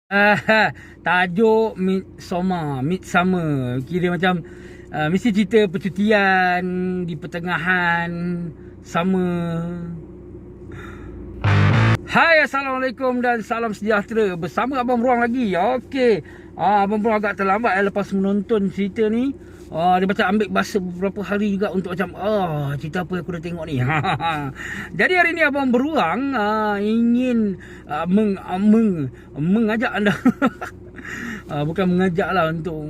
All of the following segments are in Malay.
Tajuk Midsummer. Kira macam mesti cerita percutian di pertengahan summer. Hai, Assalamualaikum dan salam sejahtera. Bersama Abang Beruang lagi. Okey. Abang Beruang agak terlambat lepas menonton cerita ni. Dia macam ambil masa beberapa hari juga untuk macam cerita apa aku dah tengok ni. Jadi hari ni Abang Beruang ingin mengajak anda bukan mengajak lah, untuk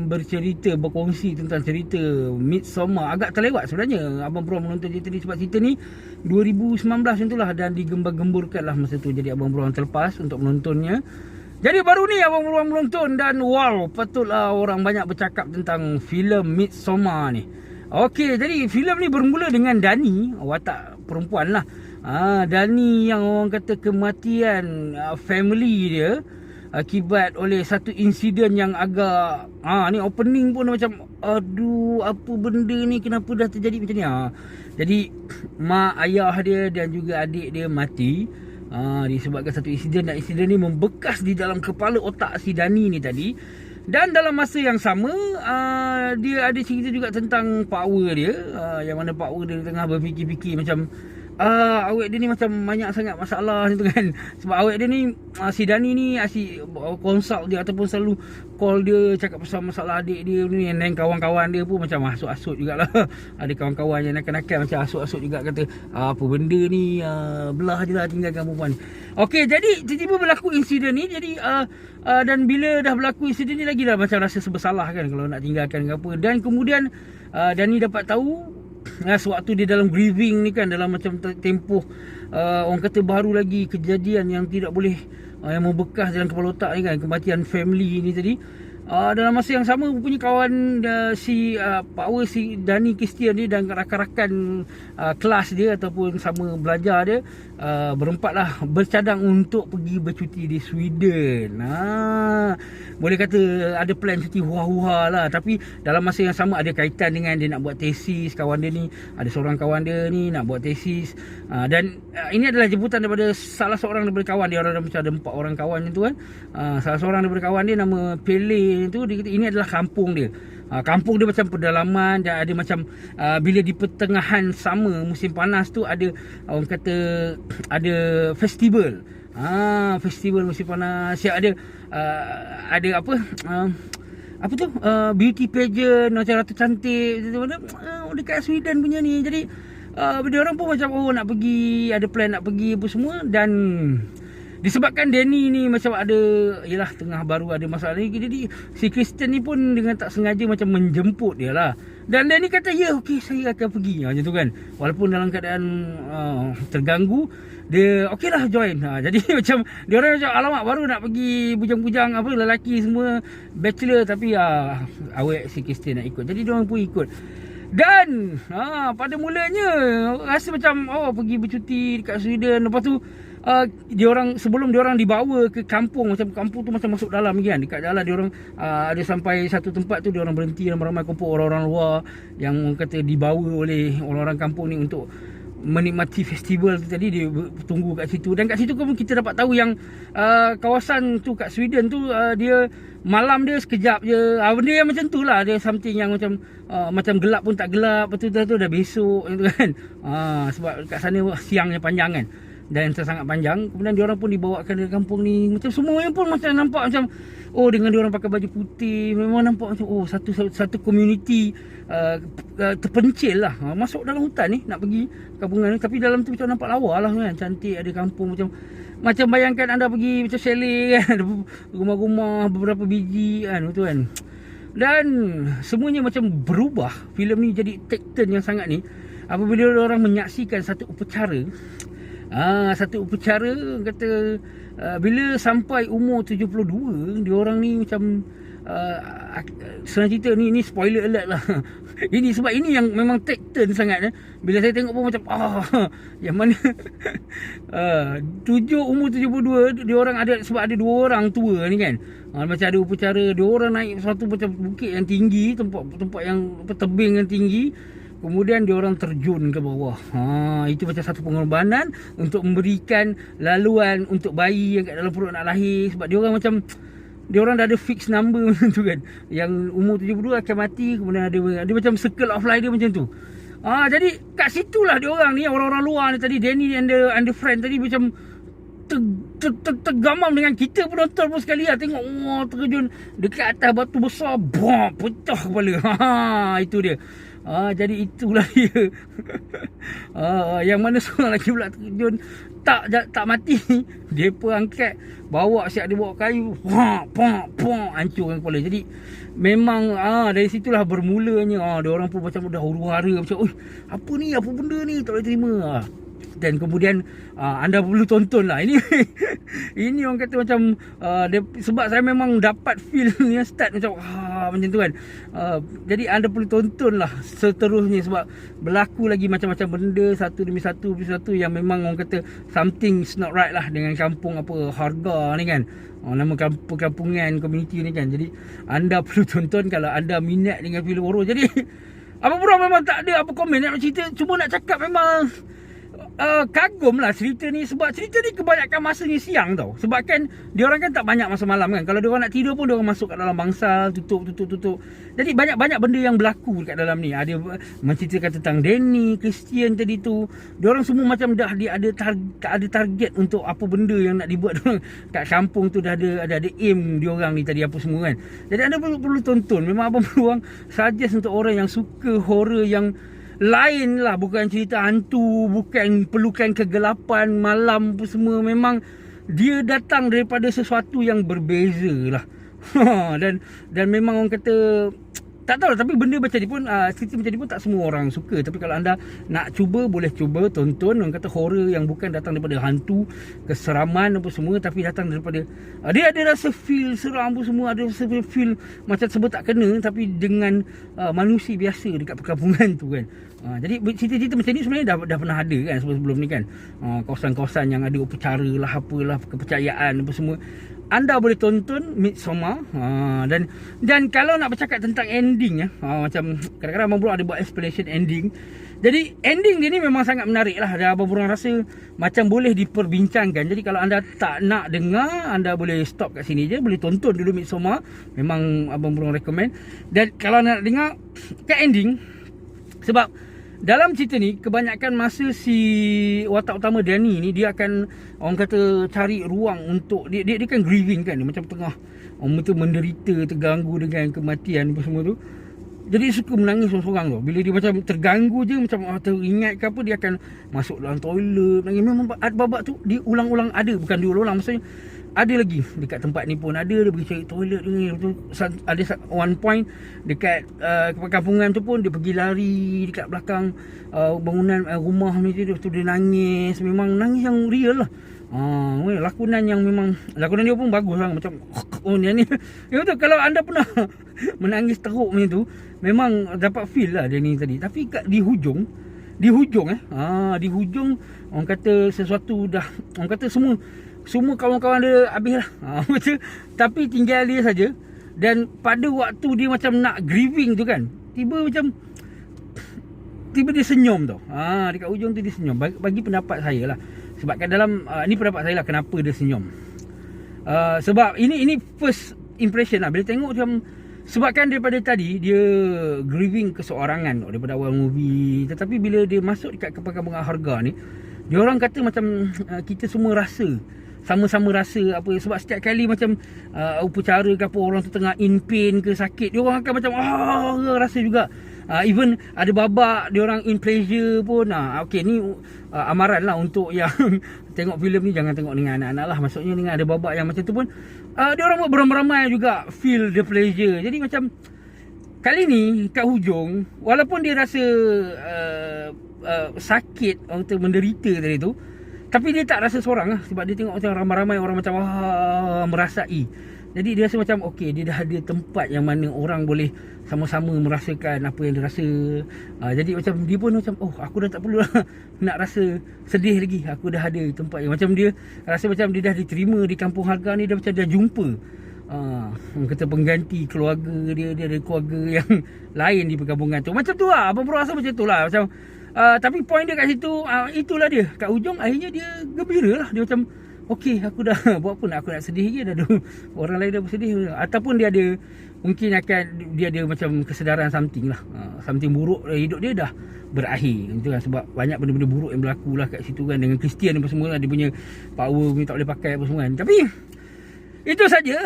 bercerita, berkongsi tentang cerita Midsommar. Agak terlewat sebenarnya Abang Beruang menonton cerita ni, sebab cerita ni 2019 macam tu lah, dan digembar-gemburkan lah masa tu. Jadi Abang Beruang terlepas untuk menontonnya. Jadi baru ni Abang Beruang menonton, dan wow, patutlah orang banyak bercakap tentang filem Midsommar ni. Okey, jadi filem ni bermula dengan Dani, watak perempuan lah. Dani yang orang kata kematian family dia akibat oleh satu insiden yang agak ni opening pun macam aduh, apa benda ni, kenapa dah terjadi macam ni. Jadi mak ayah dia dan juga adik dia mati disebabkan satu insiden, dan insiden ni membekas di dalam kepala otak si Dani ni tadi. Dan dalam masa yang sama dia ada cerita juga tentang power dia, yang mana power dia tengah berfikir-fikir macam awet dia ni macam banyak sangat masalah macam tu kan. Sebab awet dia ni si Dani ni asyik consult dia ataupun selalu call dia, cakap pasal masalah adik dia ni. Dan kawan-kawan dia pun macam asut-asut jugalah. Ada kawan-kawan yang nakal-nakal macam asut-asut juga, kata apa benda ni, belah je lah, tinggalkan perempuan. Okey, jadi tiba-tiba berlaku insiden ni. Jadi dan bila dah berlaku insiden ni, lagi dah macam rasa bersalah kan kalau nak tinggalkan ke apa. Dan kemudian Dani dapat tahu sewaktu dia dalam grieving ni kan, dalam macam tempoh orang kata baru lagi kejadian yang tidak boleh yang membekas dalam kepala otak ni kan, kematian family ni tadi. Dalam masa yang sama, punya kawan si power si Dani Christian ni dan rakan-rakan kelas dia ataupun sama belajar dia berempat lah bercadang untuk pergi bercuti di Sweden. Boleh kata ada plan cuti hua-hua lah. Tapi dalam masa yang sama ada kaitan dengan dia nak buat tesis. Kawan dia ni, ada seorang kawan dia ni nak buat tesis, dan ini adalah jemputan daripada salah seorang daripada kawan dia. Orang macam ada 4 orang kawan tu kan. Salah seorang daripada kawan dia nama Pele tu, dia kata ini adalah kampung dia. Kampung dia macam pedalaman, dan ada macam bila di pertengahan sama musim panas tu ada orang kata ada festival. Festival musim panas. Siap ada apa tu, beauty pageant macam Ratu Cantik dekat Sweden punya ni. Jadi dia orang pun macam nak pergi, ada plan nak pergi apa semua. Dan disebabkan Danny ni macam ada, yelah tengah baru ada masalah ni, jadi si Kristen ni pun dengan tak sengaja macam menjemput dia lah. Dan Danny kata ya, okey saya akan pergi macam tu kan. Walaupun dalam keadaan terganggu, dia okey lah join. Jadi macam dia orang macam alamak baru nak pergi bujang-bujang apa, lelaki semua bachelor, tapi awet si Kristen nak ikut. Jadi dia orang pun ikut. Dan pada mulanya rasa macam pergi bercuti dekat Sweden. Lepas tu sebelum dia orang dibawa ke kampung, macam kampung tu macam masuk dalam kan. Dekat jalan dia orang ada sampai satu tempat tu, dia orang berhenti, ramai-ramai kumpul orang-orang luar yang orang kata dibawa oleh orang-orang kampung ni untuk menikmati festival tu tadi. Dia tunggu kat situ, dan kat situ pun kita dapat tahu yang kawasan tu kat Sweden tu dia malam dia sekejap je. Benda yang macam tu lah, dia something yang macam gelap pun tak gelap, betul tu dah besok gitu kan. Sebab kat sana siangnya panjang kan, dan sangat panjang. Kemudian diorang pun dibawakan ke kampung ni, macam semuanya pun macam nampak macam dengan diorang pakai baju putih, memang nampak macam satu community terpencil lah. Masuk dalam hutan ni nak pergi kampungan ni, tapi dalam tu macam nampak lawa lah kan, cantik, ada kampung macam bayangkan anda pergi macam chalet kan, ada rumah-rumah beberapa biji kan, betul kan. Dan semuanya macam berubah. Filem ni jadi take turn yang sangat ni apabila orang menyaksikan satu upacara. Satu upacara kata bila sampai umur 72, diorang ni macam senang cerita ni spoiler alert lah. Ini sebab ini yang memang take turn sangat. Bila saya tengok pun macam yang mana umur 72 diorang ada, sebab ada 2 orang tua ni kan. Macam ada upacara, diorang naik satu macam bukit yang tinggi, tempat yang tebing yang tinggi. kemudian dia orang terjun ke bawah. Itu macam satu pengorbanan untuk memberikan laluan untuk bayi yang kat dalam perut nak lahir. Sebab dia orang macam dia orang dah ada fix number macam tu kan. Yang umur 72 akan mati, kemudian ada macam circle of life dia macam tu. Jadi kat situlah dia orang ni, orang-orang luar ni tadi, Danny and the friend tadi macam tergamam dengan kita penonton pun sekali lah. Tengok terjun dekat atas batu besar, pecah kepala. Itu dia. Jadi itulah dia. Yang mana seorang lagi pula terjun tak mati. Depa angkat, bawa siap dia bawa kayu, hancurkan kepala. Jadi memang dari situlah bermulanya. Dia orang pun macam dah huru-hara macam, "Oi, apa ni? Apa benda ni? Tak boleh terima." Dan kemudian anda perlu tonton lah. Ini orang kata macam sebab saya memang dapat feel yang start macam macam tu kan. Jadi anda perlu tonton lah seterusnya, sebab berlaku lagi macam-macam benda satu demi satu yang memang orang kata something is not right lah dengan kampung apa Harga ni kan. Nama perkampungan komuniti ni kan. Jadi anda perlu tonton kalau anda minat dengan filem horror. Jadi apa pun memang tak ada apa komen nak cerita, cuma nak cakap memang kagum lah cerita ni. Sebab cerita ni kebanyakan masanya siang tau. Sebab kan diorang kan tak banyak masa malam kan. Kalau diorang nak tidur pun diorang masuk kat dalam bangsal, tutup. Jadi banyak benda yang berlaku kat dalam ni. Ada menceritakan tentang Danny, Christian tadi tu. Diorang semua macam dah ada target untuk apa benda yang nak dibuat diorang kat kampung tu. Dah ada aim diorang ni tadi apa semua kan. Jadi anda perlu tonton. Memang abang peluang suggest untuk orang yang suka horror yang lain lah, bukan cerita hantu, bukan perlukan kegelapan malam apa semua. Memang dia datang daripada sesuatu yang berbeza lah. Dan memang orang kata tak tahu lah, tapi benda macam ni pun cerita macam ni pun tak semua orang suka. Tapi kalau anda nak cuba, boleh cuba tonton. Orang kata horror yang bukan datang daripada hantu, keseraman apa semua, tapi datang daripada dia ada rasa feel seram apa semua, ada rasa feel macam sebab tak kena, tapi dengan manusia biasa dekat perkampungan tu kan. Jadi cerita-cerita macam ni sebenarnya dah pernah ada kan sebelum ni kan. Kawasan-kawasan yang ada upacara lah, apalah, kepercayaan apa semua. Anda boleh tonton Midsommar. Dan kalau nak bercakap tentang ending macam kadang-kadang Abang Burung ada buat explanation ending. Jadi ending dia ni memang sangat menarik lah. Dan Abang Burung rasa macam boleh diperbincangkan. Jadi kalau anda tak nak dengar, anda boleh stop kat sini je. Boleh tonton dulu Midsommar. Memang Abang Burung recommend. Dan kalau nak dengar kat ending, sebab dalam cerita ni kebanyakan masa si watak utama Danny ni, dia akan orang kata cari ruang untuk dia kan grieving kan, dia macam tengah orang tu menderita, terganggu dengan kematian apa semua tu. Jadi dia suka menangis seorang-seorang tu. Bila dia macam terganggu je, macam teringat ke apa, dia akan masuk dalam toilet menangis. Memang babak tu dia ulang-ulang ada, bukan diulang-ulang, maksudnya ada lagi dekat tempat ni pun ada, dia pergi cari toilet ni. Ada one point dekat perkampungan tu pun dia pergi lari dekat belakang bangunan rumah ni tu, dia nangis. Memang nangis yang real lah. Lakonan yang memang lakonan dia pun bagus lah. Macam ni betul. Kalau anda pernah menangis teruk macam tu, memang dapat feel lah dia ni tadi. Tapi di hujung di hujung orang kata sesuatu dah, orang kata semua kawan-kawan dia habis lah. Betul. Tapi tinggal dia saja. Dan pada waktu dia macam nak grieving tu kan, tiba dia senyum tau. Dekat hujung tu dia senyum. Bagi pendapat saya lah. Sebab kat dalam ni pendapat saya lah kenapa dia senyum. Sebab ini first impression lah. Bila tengok macam, sebab kan daripada tadi dia grieving keseorangan daripada awal movie. Tetapi bila dia masuk dekat perkampungan Harga ni, dia orang kata macam kita semua rasa, sama-sama rasa apa. Sebab setiap kali macam upacara ke apa, orang tu tengah in pain ke sakit, dia orang akan macam rasa juga. Even ada babak dia orang in pleasure pun. Okay, ni amaran lah untuk yang tengok filem ni, jangan tengok dengan anak-anak lah. Maksudnya dengan ada babak yang macam tu pun dia orang buat beramai-ramai juga feel the pleasure. Jadi macam kali ni kat hujung, walaupun dia rasa sakit atau menderita tadi tu, tapi dia tak rasa seorang lah. Sebab dia tengok macam ramai-ramai orang macam merasai. Jadi dia rasa macam okey, dia dah ada tempat yang mana orang boleh sama-sama merasakan apa yang dia rasa. Jadi macam dia pun macam aku dah tak perlu lah nak rasa sedih lagi. Aku dah ada tempat yang macam dia rasa macam dia dah diterima di kampung Harga ni. Dah macam dah jumpa Orang kata pengganti keluarga dia. Dia ada keluarga yang lain di perkampungan tu. Macam tu lah, Abang Bro rasa macam tu lah. Macam tapi point dia kat situ, itulah dia. Kat ujung akhirnya dia gembira lah. Dia macam, okey, aku dah buat apa nak, aku nak sedih je dah tu. Orang lain dah bersedih. Ataupun dia ada, mungkin dia ada macam kesedaran something lah. Something buruk hidup dia dah berakhir. Itu kan sebab banyak benda-benda buruk yang berlaku lah kat situ kan. Dengan Kristian apa semua lah. Dia punya power punya tak boleh pakai apa semua kan. Tapi itu saja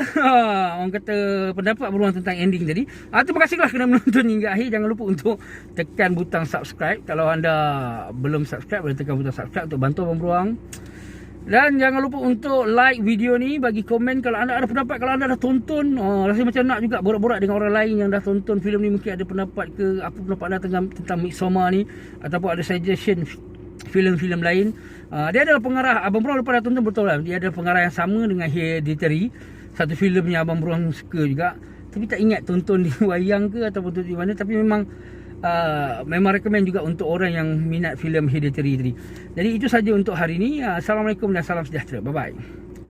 orang kata pendapat beruang tentang ending tadi. Terima kasihlah kerana menonton hingga akhir. Jangan lupa untuk tekan butang subscribe. Kalau anda belum subscribe, boleh tekan butang subscribe untuk bantu Abang Beruang. Dan jangan lupa untuk like video ni, bagi komen kalau anda ada pendapat. Kalau anda dah tonton, rasa macam nak juga borak-borak dengan orang lain yang dah tonton filem ni, mungkin ada pendapat ke apa pendapat anda tentang Midsommar ni, ataupun ada suggestion filem-filem lain. Dia adalah pengarah, Abang Beruang lepas dah tonton betul lah, dia adalah pengarah yang sama dengan Hereditary, satu filem yang Abang Beruang suka juga. Tapi tak ingat tonton di wayang ke ataupun di mana. Tapi memang recommend juga untuk orang yang minat filem Hereditary tadi. Jadi itu saja untuk hari ini. Assalamualaikum dan salam sejahtera. Bye bye.